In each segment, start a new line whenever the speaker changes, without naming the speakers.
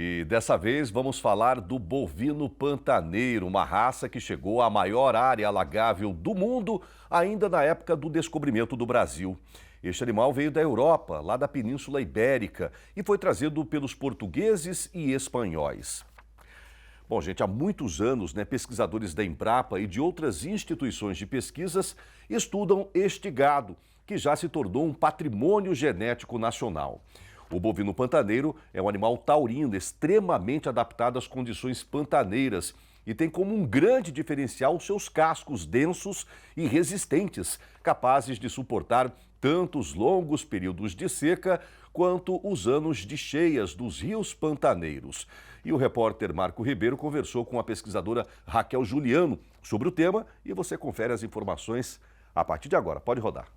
E dessa vez vamos falar do bovino pantaneiro, uma raça que chegou à maior área alagável do mundo ainda na época do descobrimento do Brasil. Este animal veio da Europa, lá da Península Ibérica, e foi trazido pelos portugueses e espanhóis. Bom, gente, há muitos anos, pesquisadores da Embrapa e de outras instituições de pesquisas estudam este gado, que já se tornou um patrimônio genético nacional. O bovino pantaneiro é um animal taurino extremamente adaptado às condições pantaneiras e tem como um grande diferencial seus cascos densos e resistentes, capazes de suportar tanto os longos períodos de seca quanto os anos de cheias dos rios pantaneiros. E o repórter Marco Ribeiro conversou com a pesquisadora Raquel Juliano sobre o tema e você confere as informações a partir de agora. Pode rodar.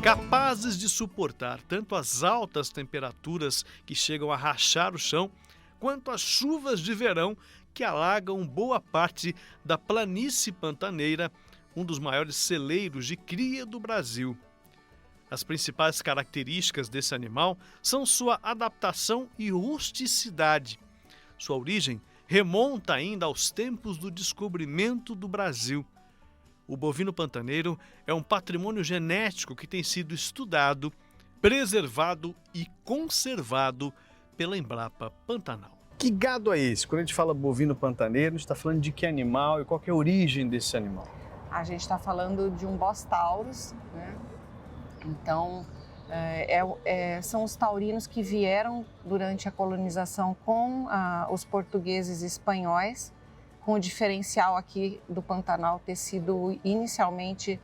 Capazes de suportar tanto as altas temperaturas que chegam a rachar o chão, quanto as chuvas de verão que alagam boa parte da planície pantaneira, um dos maiores celeiros de cria do Brasil. As principais características desse animal são sua adaptação e rusticidade. Sua origem remonta ainda aos tempos do descobrimento do Brasil. O bovino pantaneiro é um patrimônio genético que tem sido estudado, preservado e conservado pela Embrapa Pantanal.
Que gado é esse? Quando a gente fala bovino pantaneiro, a gente está falando de que animal e qual que é a origem desse animal?
A gente está falando de um Bos taurus, né? Então, são os taurinos que vieram durante a colonização com os portugueses e espanhóis, com o diferencial aqui do Pantanal ter sido inicialmente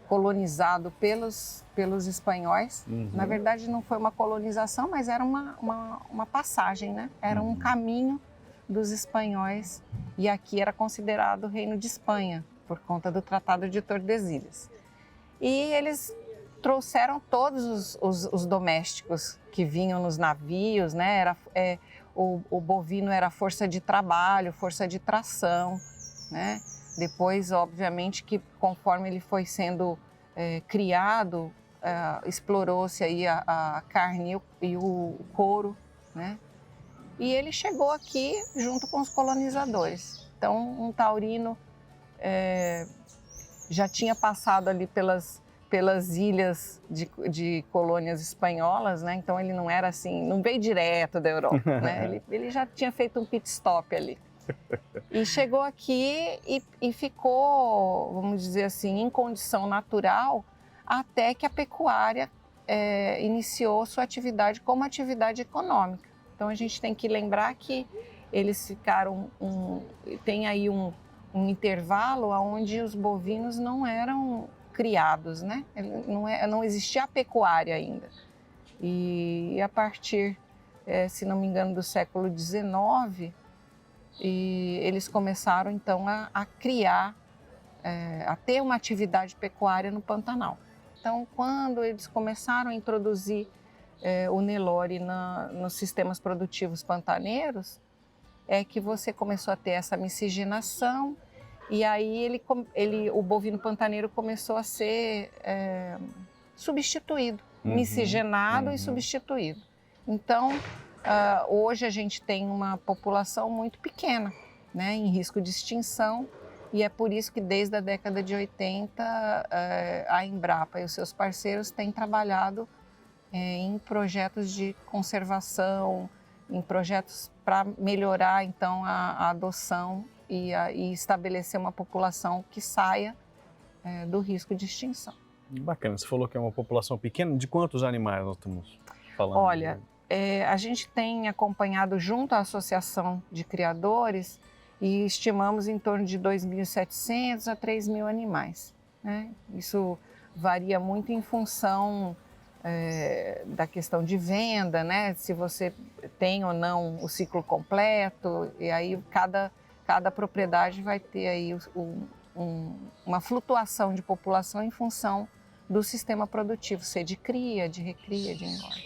colonizado pelos espanhóis.
Uhum.
Na verdade, não foi uma colonização, mas era uma passagem, né? Era um caminho dos espanhóis e aqui era considerado o Reino de Espanha, por conta do Tratado de Tordesilhas. E eles trouxeram todos os domésticos que vinham nos navios, né? O bovino era força de trabalho, força de tração, né? Depois, obviamente, que conforme ele foi sendo criado, explorou-se aí a carne e o couro, né? E ele chegou aqui junto com os colonizadores. Então, um taurino já tinha passado ali pelas ilhas de colônias espanholas, né? Então ele não era assim, não veio direto da Europa, né? Ele já tinha feito um pit stop ali. E chegou aqui e ficou, vamos dizer assim, em condição natural até que a pecuária iniciou sua atividade como atividade econômica. Então a gente tem que lembrar que eles ficaram, tem aí um intervalo onde os bovinos não eram criados, né? Não existia a pecuária ainda. E a partir, se não me engano, do século XIX, eles começaram então a criar, a ter uma atividade pecuária no Pantanal. Então, quando eles começaram a introduzir o Nelore nos sistemas produtivos pantaneiros, é que você começou a ter essa miscigenação. E aí o bovino pantaneiro começou a ser substituído, miscigenado e substituído. Então, hoje a gente tem uma população muito pequena, né, em risco de extinção, e é por isso que desde a década de 80 a Embrapa e os seus parceiros têm trabalhado em projetos de conservação, em projetos para melhorar então a adoção e estabelecer uma população que saia do risco de extinção.
Bacana, você falou que é uma população pequena, de quantos animais nós estamos falando?
Olha, a gente tem acompanhado junto à Associação de Criadores e estimamos em torno de 2.700 a 3.000 animais, né? Isso varia muito em função da questão de venda, né? Se você tem ou não o ciclo completo, e aí cada propriedade vai ter aí uma flutuação de população em função do sistema produtivo, ser de cria, de recria, de engorda.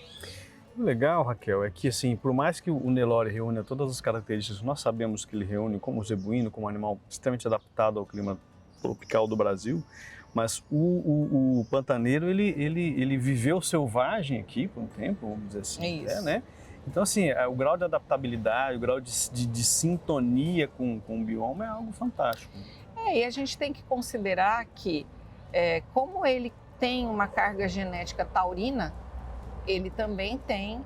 O legal, Raquel, é que assim, por mais que o Nelore reúna todas as características, nós sabemos que ele reúne como zebuíno, como animal extremamente adaptado ao clima tropical do Brasil, Mas o pantaneiro, ele viveu selvagem aqui por um tempo, vamos dizer assim,
Isso.
né? Então, assim, o grau de adaptabilidade, o grau de sintonia com o bioma é algo fantástico.
E a gente tem que considerar que, como ele tem uma carga genética taurina, ele também tem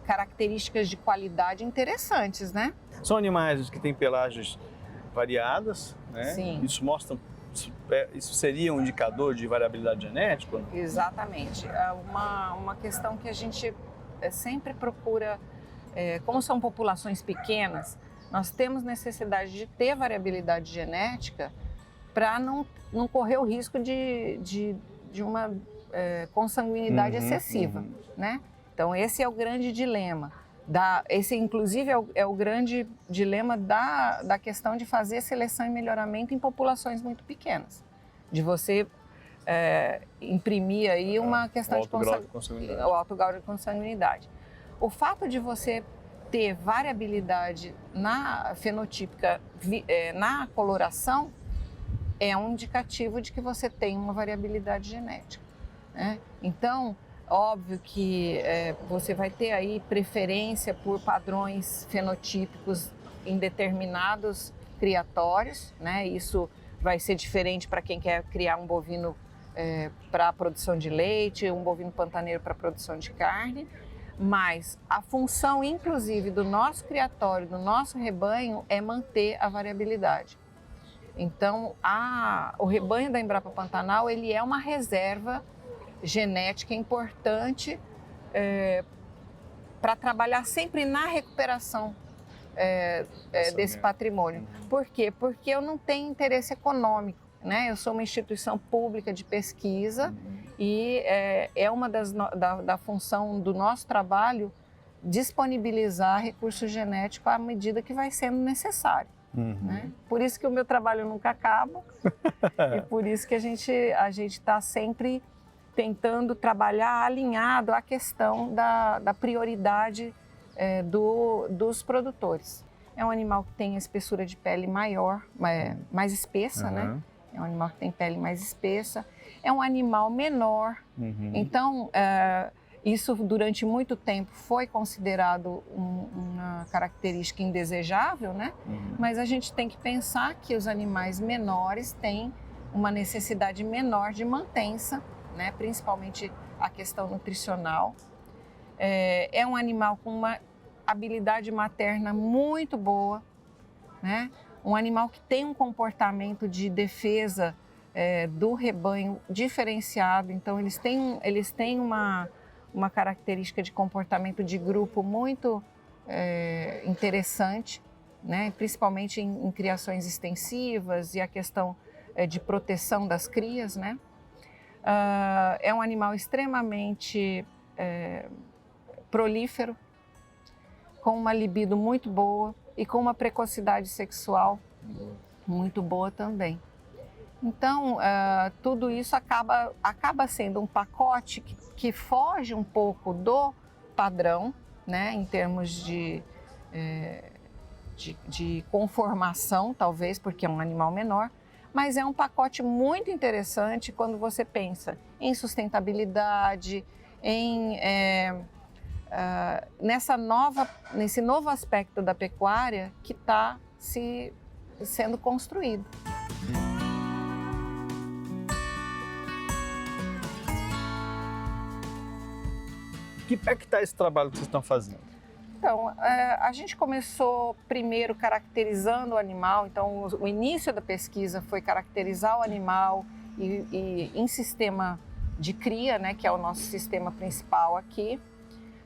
características de qualidade interessantes, né?
São animais que têm pelagens variadas, né?
Sim.
Isso seria um indicador de variabilidade genética?
Exatamente. Uma questão que a gente sempre procura, como são populações pequenas, nós temos necessidade de ter variabilidade genética para não correr o risco de uma consanguinidade excessiva, né? Então esse é o grande dilema. Esse, inclusive, é o grande dilema da questão de fazer seleção e melhoramento em populações muito pequenas. De você imprimir aí uma questão de o alto grau de consanguinidade. O fato de você ter variabilidade fenotípica na coloração é um indicativo de que você tem uma variabilidade genética, né? Então, óbvio que você vai ter aí preferência por padrões fenotípicos em determinados criatórios, né? Isso vai ser diferente para quem quer criar um bovino para a produção de leite, um bovino pantaneiro para a produção de carne, mas a função, inclusive, do nosso criatório, do nosso rebanho, é manter a variabilidade. Então, o rebanho da Embrapa Pantanal, ele é uma reserva genética importante para trabalhar sempre na recuperação desse patrimônio. Por quê? Porque eu não tenho interesse econômico, né? Eu sou uma instituição pública de pesquisa e é uma da função do nosso trabalho disponibilizar recurso genético à medida que vai sendo necessário. Né? Por isso que o meu trabalho nunca acaba e por isso que a gente está sempre tentando trabalhar alinhado à questão da prioridade dos produtores. É um animal que tem a espessura de pele maior, mais espessa, né? É um animal que tem pele mais espessa. É um animal menor. Então, isso durante muito tempo foi considerado uma característica indesejável, né? Mas a gente tem que pensar que os animais menores têm uma necessidade menor de mantença, né? Principalmente a questão nutricional. É um animal com uma habilidade materna muito boa, né? Um animal que tem um comportamento de defesa do rebanho diferenciado. Então, eles têm uma característica de comportamento de grupo muito interessante, né? Principalmente em criações extensivas e a questão de proteção das crias, né? É um animal extremamente prolífero, com uma libido muito boa e com uma precocidade sexual muito boa também. Então, tudo isso acaba sendo um pacote que foge um pouco do padrão, né, em termos de conformação, talvez, porque é um animal menor, mas é um pacote muito interessante quando você pensa em sustentabilidade, nesse novo aspecto da pecuária que está sendo construído.
Que pé que está esse trabalho que vocês estão fazendo?
Então, a gente começou primeiro caracterizando o animal. Então, o início da pesquisa foi caracterizar o animal e em sistema de cria, né, que é o nosso sistema principal aqui.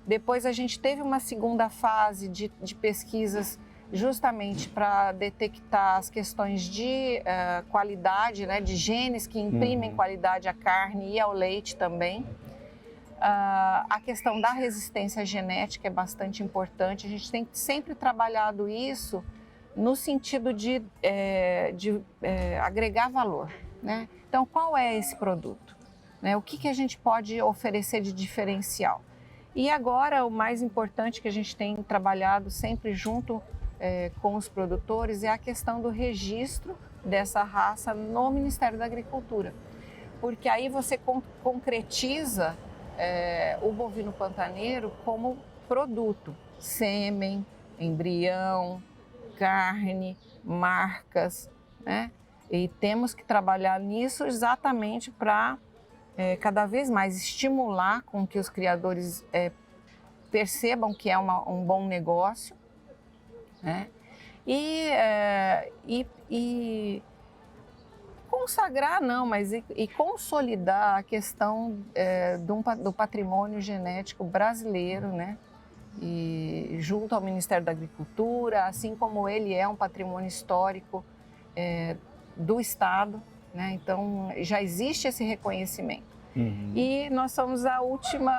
Depois a gente teve uma segunda fase de pesquisas justamente para detectar as questões de qualidade, né, de genes que imprimem qualidade à carne e ao leite também. A questão da resistência genética é bastante importante. A gente tem sempre trabalhado isso no sentido de agregar valor, né? Então, qual é esse produto? Né? O que a gente pode oferecer de diferencial? E agora, o mais importante que a gente tem trabalhado sempre junto com os produtores é a questão do registro dessa raça no Ministério da Agricultura, porque aí você concretiza o bovino pantaneiro como produto, sêmen, embrião, carne, marcas, né? E temos que trabalhar nisso exatamente para cada vez mais estimular com que os criadores percebam que é um bom negócio, né? E consagrar, não, mas e consolidar a questão do patrimônio genético brasileiro, né? E junto ao Ministério da Agricultura, assim como ele é um patrimônio histórico do Estado, né? Então já existe esse reconhecimento.
Uhum.
E nós somos a última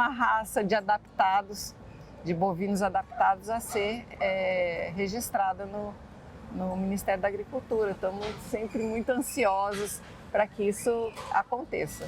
raça de adaptados, de bovinos adaptados a ser registrada no Ministério da Agricultura. Estamos sempre muito ansiosos para que isso aconteça.